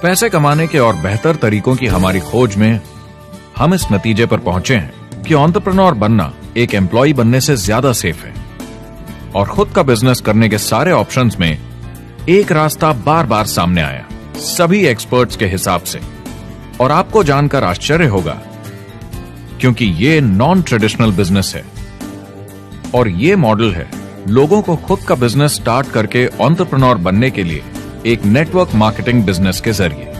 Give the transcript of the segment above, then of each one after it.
पैसे कमाने के और बेहतर तरीकों की हमारी खोज में हम इस नतीजे पर पहुंचे हैं कि एंटरप्रेन्योर बनना एक एम्प्लॉय बनने से ज्यादा सेफ है। और खुद का बिजनेस करने के सारे ऑप्शंस में एक रास्ता बार बार सामने आया, सभी एक्सपर्ट्स के हिसाब से। और आपको जानकर आश्चर्य होगा क्योंकि ये नॉन ट्रेडिशनल बिजनेस है और ये मॉडल है लोगों को खुद का बिजनेस स्टार्ट करके एंटरप्रेन्योर बनने के लिए एक नेटवर्क मार्केटिंग बिजनेस के जरिए।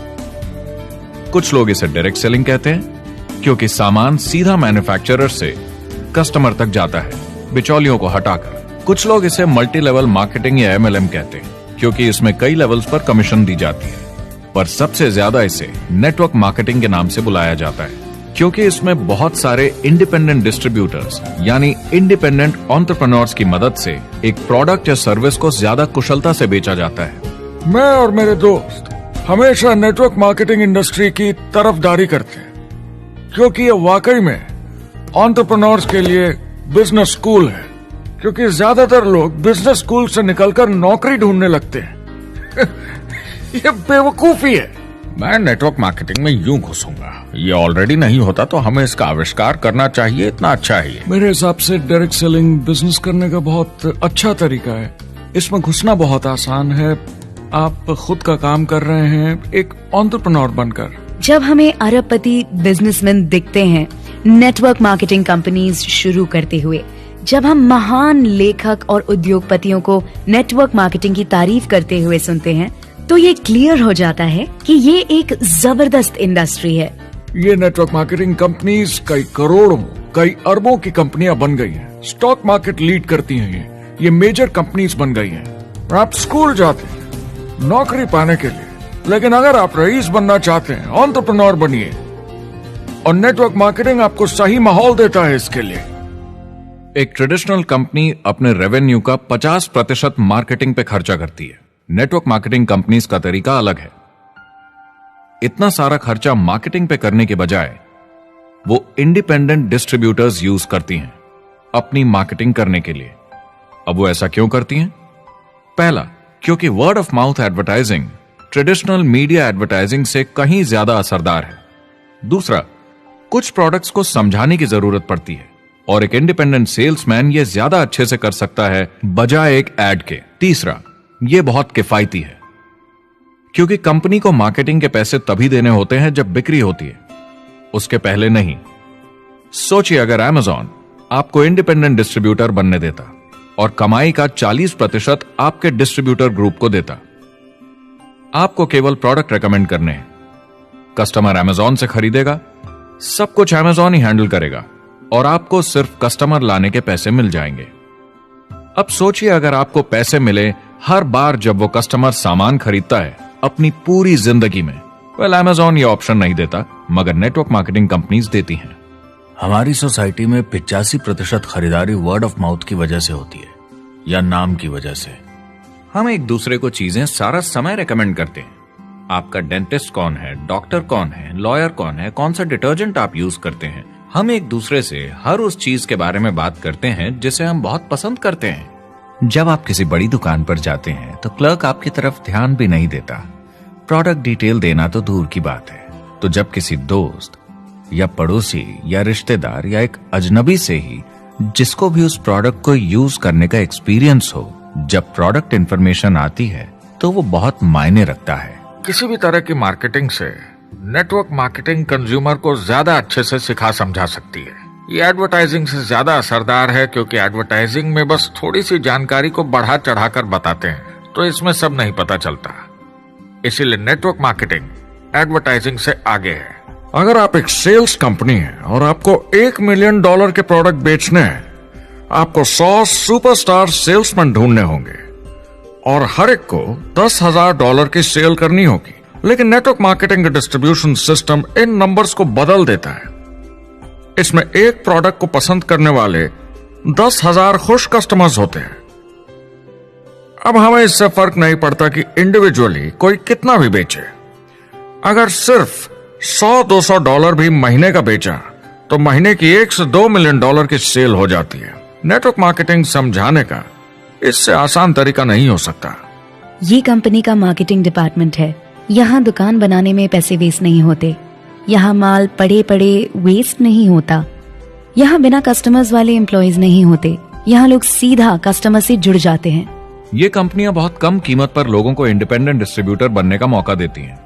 कुछ लोग इसे डायरेक्ट सेलिंग कहते हैं क्योंकि सामान सीधा मैन्युफैक्चरर से कस्टमर तक जाता है बिचौलियों को हटाकर। कुछ लोग इसे मल्टी लेवल मार्केटिंग या MLM कहते हैं क्योंकि इसमें कई लेवल्स पर कमीशन दी जाती है। पर सबसे ज्यादा इसे नेटवर्क मार्केटिंग के नाम से बुलाया जाता है क्योंकि इसमें बहुत सारे इंडिपेंडेंट डिस्ट्रीब्यूटर्स यानी इंडिपेंडेंट एंटरप्रेन्योर्स की मदद से एक प्रोडक्ट या सर्विस को ज्यादा कुशलता से बेचा जाता है। मैं और मेरे दोस्त हमेशा नेटवर्क मार्केटिंग इंडस्ट्री की तरफदारी करते हैं क्योंकि ये वाकई में एंटरप्रेन्योर्स के लिए बिजनेस स्कूल है, क्योंकि ज्यादातर लोग बिजनेस स्कूल से निकलकर नौकरी ढूंढने लगते हैं। ये बेवकूफी है। मैं नेटवर्क मार्केटिंग में यूं घुसूंगा, ये ऑलरेडी नहीं होता तो हमें इसका आविष्कार करना चाहिए, इतना अच्छा है ये। मेरे हिसाब से डायरेक्ट सेलिंग बिजनेस करने का बहुत अच्छा तरीका है। इसमें घुसना बहुत आसान है। आप खुद का काम कर रहे हैं एक एंटरप्रेन्योर बनकर। जब हमें अरबपति बिजनेसमैन दिखते हैं नेटवर्क मार्केटिंग कंपनीज शुरू करते हुए, जब हम महान लेखक और उद्योगपतियों को नेटवर्क मार्केटिंग की तारीफ करते हुए सुनते हैं, तो ये क्लियर हो जाता है कि ये एक जबरदस्त इंडस्ट्री है। ये नेटवर्क मार्केटिंग कंपनीज कई करोड़ों, कई अरबों की कंपनियां बन गई हैं। स्टॉक मार्केट लीड करती हैं। ये मेजर कंपनीज बन गई हैं। आप स्कूल जाते हैं नौकरी पाने के लिए, लेकिन अगर आप रईस बनना चाहते हैं, एंटरप्रेन्योर बनिए। और नेटवर्क मार्केटिंग आपको सही माहौल देता है इसके लिए। एक ट्रेडिशनल कंपनी अपने रेवेन्यू का 50% मार्केटिंग पे खर्चा करती है। नेटवर्क मार्केटिंग कंपनीज का तरीका अलग है। इतना सारा खर्चा मार्केटिंग पे करने के बजाय वो इंडिपेंडेंट डिस्ट्रीब्यूटर्स यूज करती हैं अपनी मार्केटिंग करने के लिए। अब वो ऐसा क्यों करती हैं? पहला, क्योंकि word of mouth advertising traditional media advertising से कहीं ज्यादा असरदार है। दूसरा, कुछ प्रोडक्ट्स को समझाने की जरूरत पड़ती है और एक इंडिपेंडेंट सेल्समैन ये ज्यादा अच्छे से कर सकता है बजाय एक एड के। तीसरा, ये बहुत किफायती है क्योंकि कंपनी को मार्केटिंग के पैसे तभी देने होते हैं जब बिक्री होती है, उसके पहले नहीं। सोचिए अगर Amazon आपको इंडिपेंडेंट डिस्ट्रीब्यूटर बनने देता और कमाई का 40% आपके डिस्ट्रीब्यूटर ग्रुप को देता। आपको केवल प्रोडक्ट रेकमेंड करने हैं, कस्टमर Amazon से खरीदेगा, सब कुछ Amazon ही हैंडल करेगा और आपको सिर्फ कस्टमर लाने के पैसे मिल जाएंगे। अब सोचिए अगर आपको पैसे मिले हर बार जब वो कस्टमर सामान खरीदता है अपनी पूरी जिंदगी में। Amazon ये ऑप्शन नहीं देता, मगर नेटवर्क मार्केटिंग कंपनीज देती हैं। हमारी सोसाइटी में 85% खरीदारी वर्ड ऑफ माउथ की वजह से होती है या नाम की वजह से। हम एक दूसरे को चीजें सारा समय रेकमेंड करते हैं। आपका डेंटिस्ट कौन है, डॉक्टर कौन है, लॉयर कौन है, कौन सा डिटर्जेंट आप यूज करते हैं। हम एक दूसरे से हर उस चीज के बारे में बात करते हैं जिसे हम बहुत पसंद करते हैं। जब आप किसी बड़ी दुकान पर जाते हैं तो क्लर्क आपकी तरफ ध्यान भी नहीं देता, प्रोडक्ट डिटेल देना तो दूर की बात है। तो जब किसी दोस्त या पड़ोसी या रिश्तेदार या एक अजनबी से ही जिसको भी उस प्रोडक्ट को यूज करने का एक्सपीरियंस हो, जब प्रोडक्ट इंफॉर्मेशन आती है तो वो बहुत मायने रखता है। किसी भी तरह की मार्केटिंग से नेटवर्क मार्केटिंग कंज्यूमर को ज्यादा अच्छे से सिखा समझा सकती है। ये एडवर्टाइजिंग से ज्यादा असरदार है क्योंकि एडवर्टाइजिंग में बस थोड़ी सी जानकारी को बढ़ा चढ़ाकर बताते हैं, तो इसमें सब नहीं पता चलता। इसीलिए नेटवर्क मार्केटिंग एडवर्टाइजिंग से आगे है। अगर आप एक सेल्स कंपनी है और आपको $1 मिलियन के प्रोडक्ट बेचने हैं, आपको 100 सुपरस्टार सेल्समैन ढूंढने होंगे और हर एक को $10,000 की सेल करनी होगी। लेकिन नेटवर्क मार्केटिंग का डिस्ट्रीब्यूशन सिस्टम इन नंबर्स को बदल देता है। इसमें एक प्रोडक्ट को पसंद करने वाले 10,000 खुश कस्टमर्स होते हैं। अब हमें इससे फर्क नहीं पड़ता कि इंडिविजुअली कोई कितना भी बेचे। अगर सिर्फ $100-200 भी महीने का बेचा तो महीने की $1 से $2 मिलियन की सेल हो जाती है। नेटवर्क मार्केटिंग समझाने का इससे आसान तरीका नहीं हो सकता। ये कंपनी का मार्केटिंग डिपार्टमेंट है यहाँ दुकान बनाने में पैसे वेस्ट नहीं होते, यहाँ माल पड़े पड़े वेस्ट नहीं होता, यहाँ बिना कस्टमर्स वाले एम्प्लॉयज नहीं होते, यहाँ लोग सीधा कस्टमर से जुड़ जाते हैं। ये कंपनियां बहुत कम कीमत पर लोगों को इंडिपेंडेंट डिस्ट्रीब्यूटर बनने का मौका देती हैं,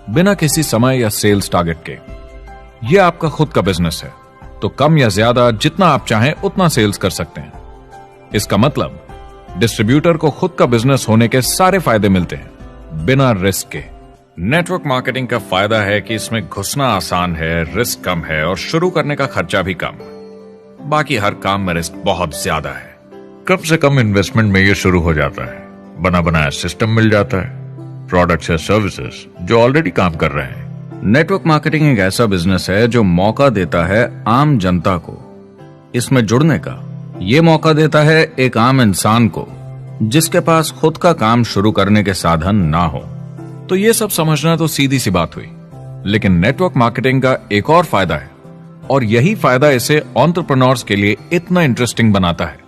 बिना किसी समय या सेल्स टारगेट के। ये आपका खुद का बिजनेस है, तो कम या ज्यादा जितना आप चाहें उतना सेल्स कर सकते हैं। इसका मतलब डिस्ट्रीब्यूटर को खुद का बिजनेस होने के सारे फायदे मिलते हैं, बिना रिस्क के। नेटवर्क मार्केटिंग का फायदा है कि इसमें घुसना आसान है, रिस्क कम है और शुरू करने का खर्चा भी कम। बाकी हर काम में रिस्क बहुत ज्यादा है। कम से कम इन्वेस्टमेंट में ये शुरू हो जाता है, बना बनाया सिस्टम मिल जाता है, प्रोडक्ट्स या सर्विसेज जो ऑलरेडी काम कर रहे हैं। नेटवर्क मार्केटिंग एक ऐसा बिजनेस है जो मौका देता है आम जनता को इसमें जुड़ने का। ये मौका देता है एक आम इंसान को जिसके पास खुद का काम शुरू करने के साधन ना हो। तो ये सब समझना तो सीधी सी बात हुई, लेकिन नेटवर्क मार्केटिंग का एक और फायदा है, और यही फायदा इसे एंटरप्रेन्योर्स के लिए इतना इंटरेस्टिंग बनाता है।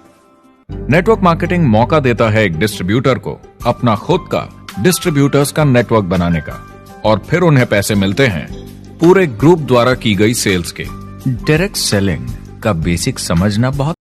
नेटवर्क मार्केटिंग मौका देता है एक डिस्ट्रीब्यूटर को अपना खुद का डिस्ट्रीब्यूटर्स का नेटवर्क बनाने का, और फिर उन्हें पैसे मिलते हैं पूरे ग्रुप द्वारा की गई सेल्स के। डायरेक्ट सेलिंग का बेसिक समझना बहुत